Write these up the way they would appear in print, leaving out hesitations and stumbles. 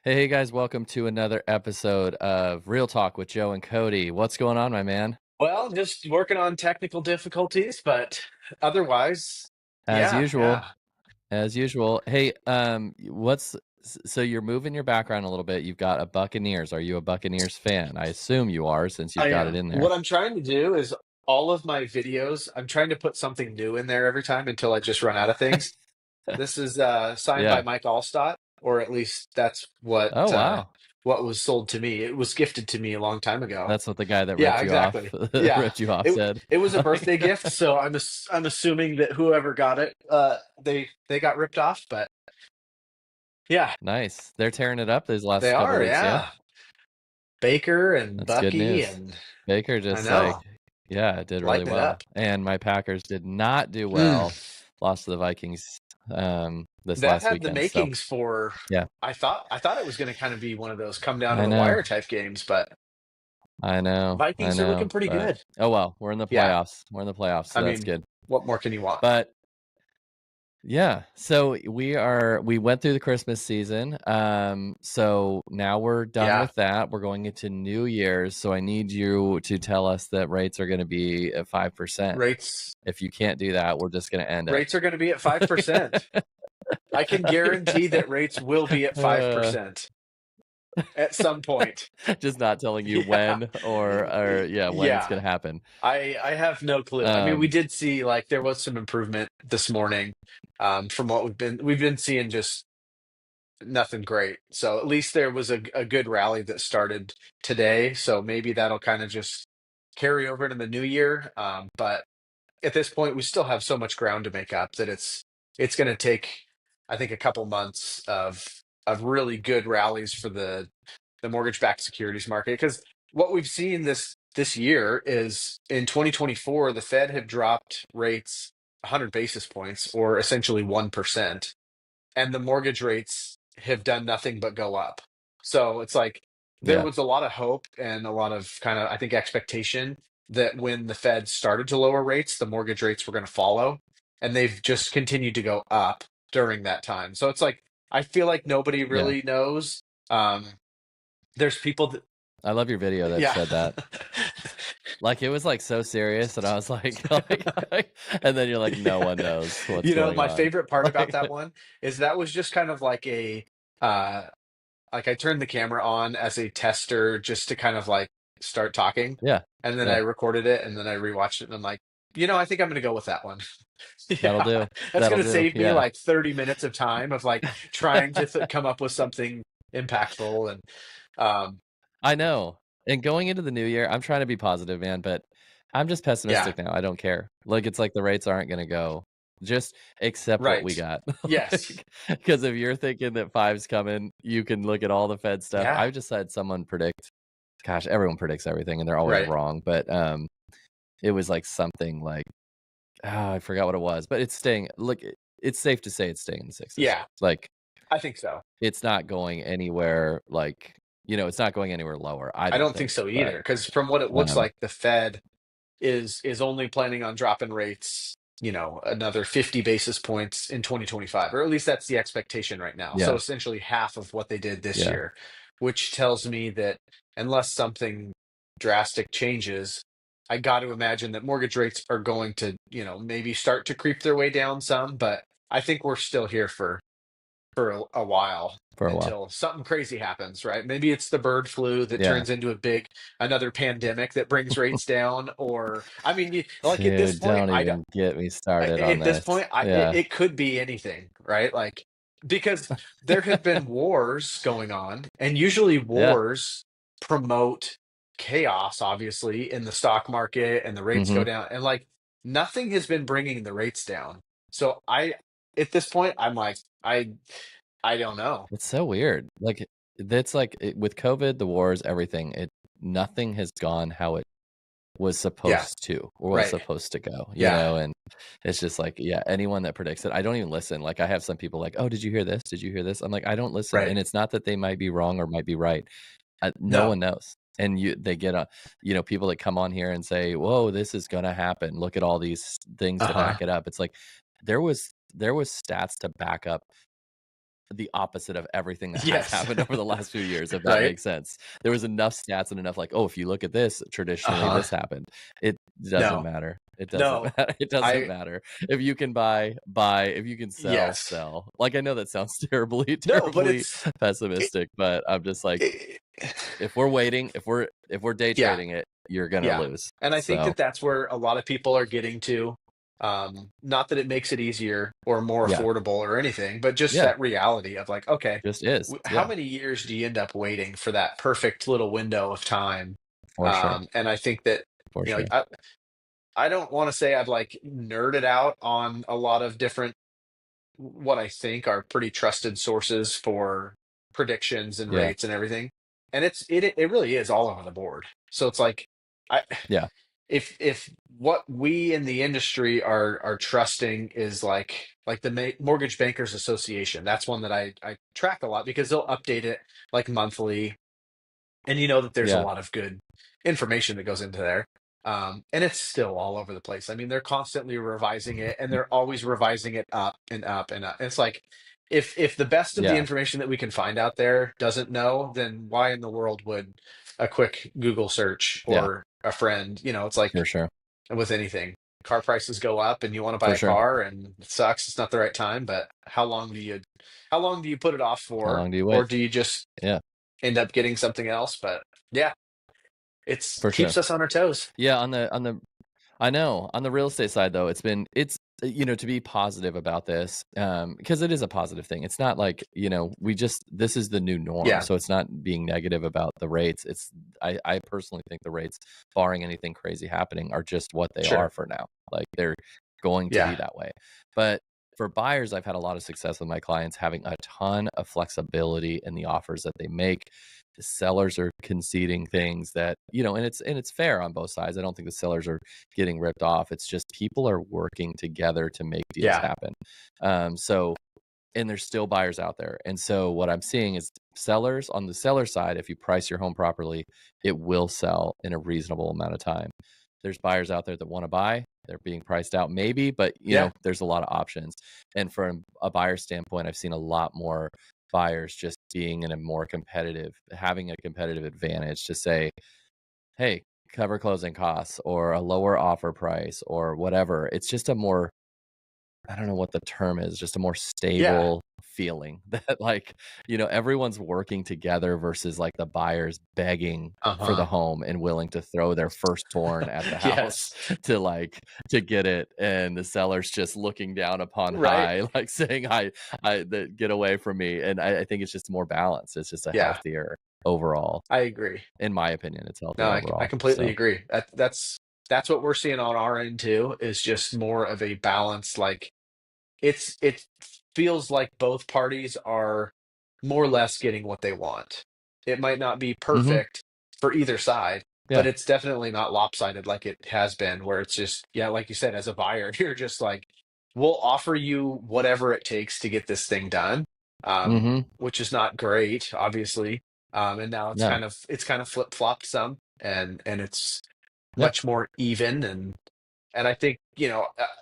Hey guys, welcome to another episode of Real Talk with Joe and Cody. What's going on, my man? Well, just working on technical difficulties, but otherwise, As yeah, usual, yeah. as usual. Hey, so you're moving your background a little bit. You've got a Buccaneers. Are you a Buccaneers fan? I assume you are since you've I got it am. in there. What I'm trying to do is all of my videos, I'm trying to put something new in there every time until I just run out of things. This is signed by Yeah. Mike Allstott, or at least that's Oh wow. what was sold to me. It was gifted to me a long time ago. That's what the guy that Yeah, ripped you off exactly. Yeah. ripped you off It said. it was a birthday Like, gift, so I'm assuming that whoever got it, they got ripped off, but yeah, nice. They're tearing it up these last they couple are, weeks, yeah? yeah. Baker and That's good Bucky news. and Baker I just know, yeah, it did really lighting it well. up. And my Packers did not do Mm. well. Lost to the Vikings this That last had the weekend. So makings for yeah, I thought it was going to kind of be one of those come down to I the know. wire type games, but I know. I Vikings are looking know. pretty But good. oh well, we're in the Yeah, playoffs. We're in the playoffs, I so that's mean, good. what more can you want? But yeah, so we went through the Christmas season. So now we're done Yeah, with that. We're going into New Year's. So I need you to tell us that rates are going to be at 5%. rates If you can't do that, we're just going to end it. rates are going to be at 5%. I can guarantee that rates will be at Uh, 5% at some point. just not telling you Yeah. when or yeah, when it's Yeah. going to happen. I have no clue. I mean, we Um, did see like there was some improvement this morning from what we've been seeing just nothing great. So at least there was a good rally that started today. So maybe that'll kind of just carry over into the new year. But at this point, we still have so much ground to make up that it's going to take, I think, a couple months of really good rallies for the mortgage-backed securities market. Because what we've seen this year is in 2024, the Fed had dropped rates 100 basis points, or essentially 1%, and the mortgage rates have done nothing but go up. So it's like there yeah, was a lot of hope and a lot of kind of, I think, expectation that when the Fed started to lower rates, the mortgage rates were going to follow. And they've just continued to go up during that time. So it's like, I feel like nobody yeah. really knows. Um, there's people that, I love your video that yeah. said that. Like it was like so serious, and I was like, and then you're like, no one knows what's going My on. favorite part about Like, that one is that was just kind of uh, like I turned the camera on as a tester just to kind of like start talking. yeah, And then I yeah, recorded it and then I rewatched it and I'm like, I think I'm gonna go with that one. that'll Yeah. do. That's That'll gonna do. save me Yeah. like 30 minutes of time of like trying to come up with something impactful and um I know. And going into the new year, I'm trying to be positive, man, but I'm just yeah, pessimistic now. I don't care. Like it's like the rates aren't going to go. Just accept what we right. got. Yes. Like, because if you're thinking that five's coming, you can look at all the Fed stuff. Yeah, I just had someone predict. Gosh, everyone predicts everything, and they're always right. wrong. But it was like something like I forgot what it was, but it's staying. Look, it's safe to say it's staying in the sixes. Yeah, Like I think so. it's not going anywhere. Like it's not going anywhere lower. I I don't don't think think, so but either. Because from what it looks um, like, the Fed is only planning on dropping rates, another 50 basis points in 2025, or at least that's the expectation right now. So yeah, essentially half of what they did this yeah, year, which tells me that unless something drastic changes, I got to imagine that mortgage rates are going to, maybe start to creep their way down some, but I think we're still here for a while for a while. until something crazy happens, right? Maybe it's the bird flu that Yeah, turns into another pandemic that brings rates down, or I mean, like at this dude, point, don't even get me started on at this this. point, Yeah, it could be anything, right? Like because there have been wars going on, and usually yeah, wars promote chaos, obviously, in the stock market, and the rates go hmm down, and like nothing has been bringing the rates down. So at this point, I'm like, I don't know. it's so weird. Like that's like with COVID, the wars, everything. Nothing has gone how it was Yeah, supposed to or was right. supposed to go. Yeah. And it's just like anyone that predicts it, I don't even listen. Like I have some people like, oh, did you hear this? Did you hear this? I'm like, I don't listen, Right. and it's not that they might be wrong or might be right. No No. one knows. And they get people that come on here and say, "Whoa, this is gonna happen. Look at all these things to Uh-huh. back it up." It's like there was stats to back up the opposite of everything that has Yes. happened over the last few years, if that Right? makes sense. There was enough stats and enough like, "Oh, if you look at this, traditionally Uh-huh. this happened." It doesn't No. matter. It doesn't No. matter. It doesn't I matter. If you can buy, buy. If you can sell, yes. sell. Like, I know that sounds terribly, No, but terribly it, pessimistic, but I'm just like, it if we're waiting, if we're day yeah. trading it, you're gonna Yeah, lose. and I think So, that that's where a lot of people are getting to. Not that it makes it easier or more yeah. affordable or anything, but just Yeah. that reality of like, okay, Just is. how Yeah. many years do you end up waiting for that perfect little window of time? For sure. And I think that, For you know, sure. I don't want to say I've like nerded out on a lot of different what I think are pretty trusted sources for predictions and Yeah. rates and everything. And it really is all over the board. So it's like I Yeah. if what we in the industry are trusting is like the Mortgage Bankers Association, that's one that I track a lot because they'll update it like monthly, and you know that there's a Yeah. lot of good information that goes into there. And it's still all over the place. I mean, they're constantly revising it, and they're always revising it up and up and up. It's like if the best of the Yeah. information that we can find out there doesn't know, then why in the world would a quick Google search Yeah. or a friend? You know, it's like For sure. with anything. Car prices go up, and you want to buy For a sure. car, and it sucks. It's not the right time, but how long do you put it off How for, long do you or wait? do you just Yeah. end up getting something else? But yeah, For sure. keeps us on our toes. Yeah, on the I know. On the real estate side, though, to be positive about this, because it is a positive thing. It's not like, this is the new norm. Yeah, So it's not being negative about the rates. I personally think the rates, barring anything crazy happening, are just what they are sure. for now. Like they're going to Yeah, be that way. But for buyers, I've had a lot of success with my clients having a ton of flexibility in the offers that they make. The sellers are conceding things that, and it's fair on both sides. I don't think the sellers are getting ripped off. It's just people are working together to make deals yeah, happen. So and there's still buyers out there. And so what I'm seeing is sellers on the seller side, if you price your home properly, it will sell in a reasonable amount of time. There's buyers out there that want to buy. They're being priced out maybe, but yeah, there's a lot of options. And from a buyer standpoint, I've seen a lot more buyers just being in a more competitive, having a competitive advantage to say, hey, cover closing costs or a lower offer price or whatever. It's just a more, I don't know what the term is, just a more yeah. stable feeling that like, everyone's working together versus like the buyers begging for the Uh-huh. home and willing to throw their firstborn at the house Yes. to get it. And the seller's just looking down upon Right. high, like saying, get away from me. And I think it's just more balanced. It's just a Yeah, healthier overall. I agree. In my opinion, it's No, healthier I overall. completely So, agree. That's what we're seeing on our end too, is just more of a balance. Like it feels like both parties are more or less getting what they want. It might not be mhm, perfect for either side, but yeah, it's definitely not lopsided like it has been, where it's just, yeah, like you said, as a buyer, you're just like, we'll offer you whatever it takes to get this thing done, mhm, which is not great, obviously. And now no, it's kind of flip flopped some, and it's yeah, much more even, and I think,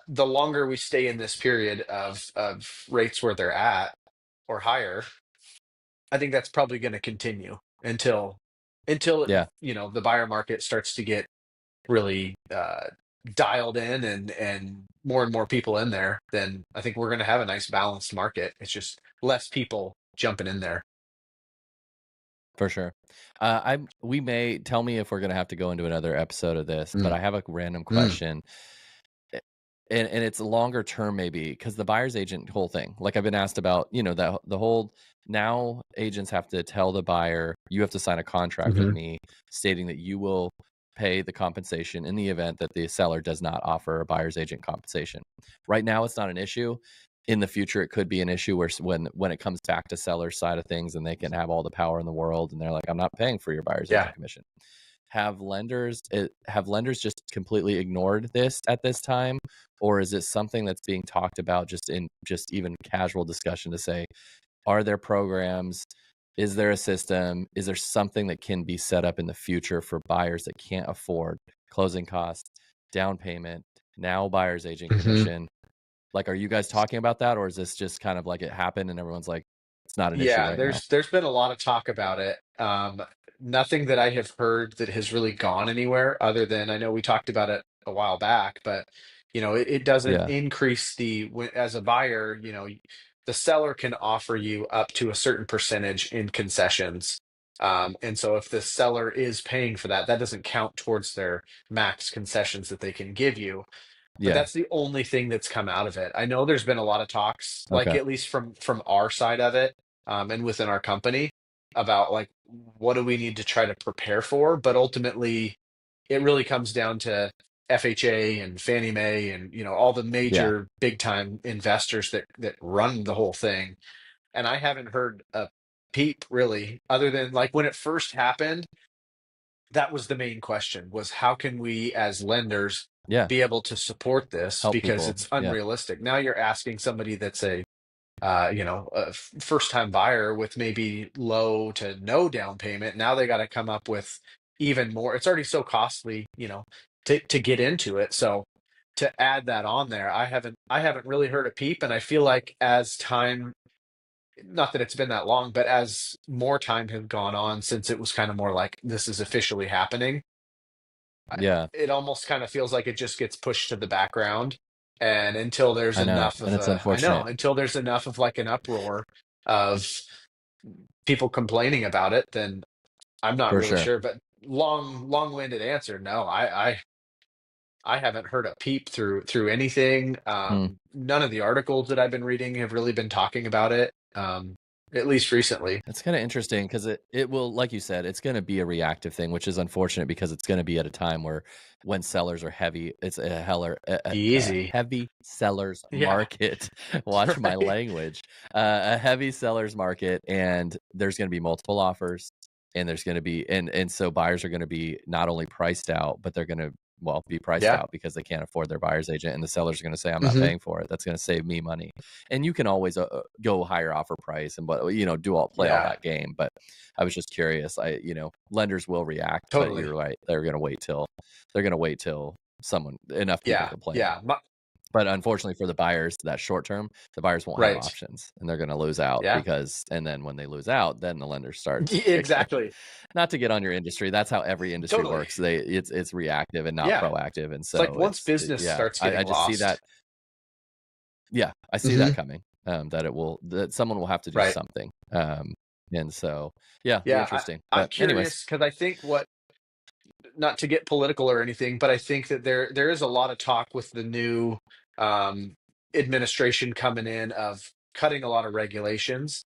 the longer we stay in this period of rates where they're at or higher, I think that's probably going to continue until yeah. the buyer market starts to get really dialed in, and more people in there. Then I think we're going to have a nice balanced market. It's just less people jumping in there. For sure. We may tell me if we're gonna have to go into another episode of this, but Mm, I have a random mm, question, a- and it's a longer term maybe because the buyer's agent whole thing. Like I've been asked about, that the whole now agents have to tell the buyer you have to sign a contract with mhm. me stating that you will pay the compensation in the event that the seller does not offer a buyer's agent compensation. Right now, it's not an issue. In the future, it could be an issue where when it comes back to seller side of things and they can have all the power in the world and they're like, I'm not paying for your buyer's Yeah. agent commission. Have lenders just completely ignored this at this time, or is it something that's being talked about just in just even casual discussion to say, are there programs? Is there a system? Is there something that can be set up in the future for buyers that can't afford closing costs, down payment, now buyer's agent Mhm. commission? Like, are you guys talking about that, or is this just kind of like it happened and everyone's like, it's not an issue Yeah, right now. there's been a lot of talk about it. Nothing that I have heard that has really gone anywhere other than I know we talked about it a while back, but it doesn't Yeah. increase as a buyer, the seller can offer you up to a certain percentage in concessions. And so if the seller is paying for that, that doesn't count towards their max concessions that they can give you. But Yeah. that's the only thing that's come out of it. I know there's been a lot of talks, like Okay. at least from our side of it, and within our company, about like what do we need to try to prepare for. But ultimately, it really comes down to FHA and Fannie Mae and all the Yeah. major big time investors that run the whole thing. And I haven't heard a peep really, other than like when it first happened, that was the main question was how can we as lenders Yeah. be able to support this Help because people. it's Yeah. unrealistic. Now you're asking somebody that's a first time buyer with maybe low to no down payment. Now they got to come up with even more. It's already so costly, to get into it. So to add that on there, I haven't really heard a peep. And I feel like as time, not that it's been that long, but as more time has gone on since it was kind of more like this is officially happening, Yeah. it almost kind of feels like it just gets pushed to the background. And until there's I know. enough And of it's I know, unfortunate until there's enough of like an uproar of people complaining about it, then I'm not for really sure. sure. But long-winded answer, no, I haven't heard a peep through anything. Hmm. None of the articles that I've been reading have really been talking about it, at least recently. It's kind of interesting because it will, like you said, it's going to be a reactive thing, which is unfortunate because it's going to be at a time where when sellers are heavy, it's a Easy. heavy sellers Yeah. market. Watch my Right. language. A heavy sellers market, and there's going to be multiple offers, and there's going to be and so buyers are going to be not only priced out, but they're going to be priced Yeah. out because they can't afford their buyer's agent, and the sellers are going to say, "I'm not Hmm. paying for it." That's going to save me money, and you can always go higher offer price and but play all Yeah. that game. But I was just curious. Lenders will react, but Totally. you're right. They're going to wait till someone enough people Yeah. complain. Yeah. But unfortunately for the buyers, that short term, the buyers won't have Right. options and they're going to lose out Yeah. because, and then when they lose out, then the lender starts. Exactly. Not to get on your industry. That's how every industry Totally. works. It's reactive and not Yeah. proactive. And It's like so once business yeah, starts I getting just see that. lost. Yeah, I see that Hmm. coming, that someone will have to do Right. something, and so, yeah, be Yeah. interesting, I'm but anyways. curious because I think not to get political or anything, but I think that there is a lot of talk with the new um, administration coming in of cutting a lot of regulations.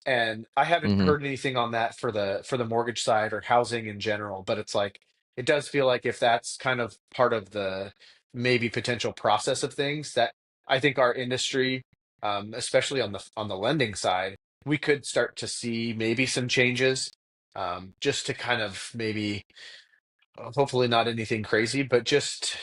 And I haven't Mhm. heard anything on that for the mortgage side or housing in general, but it's like it does feel like if that's kind of part of the maybe potential process of things that I think our industry, especially on the lending side, we could start to see maybe some changes, just to kind of maybe hopefully not anything crazy, but just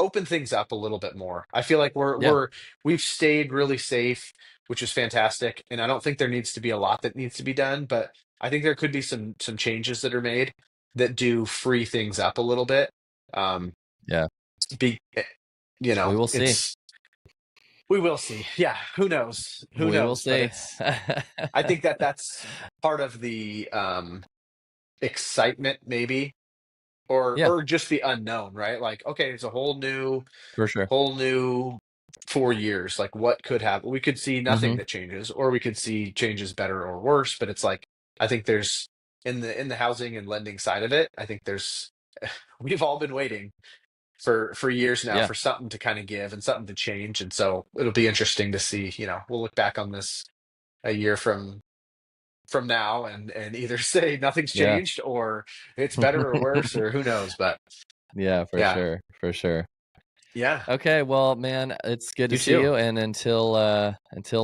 open things up a little bit more. I feel like Yeah, we've stayed really safe, which is fantastic, and I don't think there needs to be a lot that needs to be done, but I think there could be some changes that are made that do free things up a little bit. Um, yeah, be we will see. it's we will see. Yeah, who knows? Who We will knows? But see. I think that's part of the excitement, maybe, or Yeah, or just the unknown, right? Like, okay, it's a for sure. whole new 4 years. Like, what could happen? We could see nothing Mhm. that changes, or we could see changes better or worse. But it's like I think there's in the housing and lending side of it. I think there's we've all been waiting for years now Yeah, for something to kind of give and something to change, and so it'll be interesting to see. We'll look back on this a year from now and either say nothing's yeah. changed or it's better or worse or who knows. But Yeah, for yeah, sure, for sure. yeah, Okay, well, man, it's good to you see too. you, and until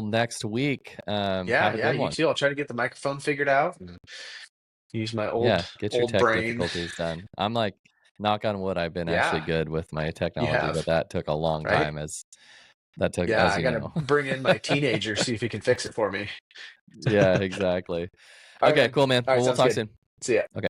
next week, Yeah, have a yeah, good you one. too. I'll try to get the microphone figured out and use my old Yeah, get your old tech brain. difficulties done. I'm like, knock on wood, I've been actually Yeah, good with my you technology, but have, that took a long right? time that took, Yeah, as I you gotta know. bring in my teenager, see if he can fix it for me. Yeah, exactly. All right, Okay, man. cool, man. All right, Well, we'll sounds talk good. soon. See ya. Okay.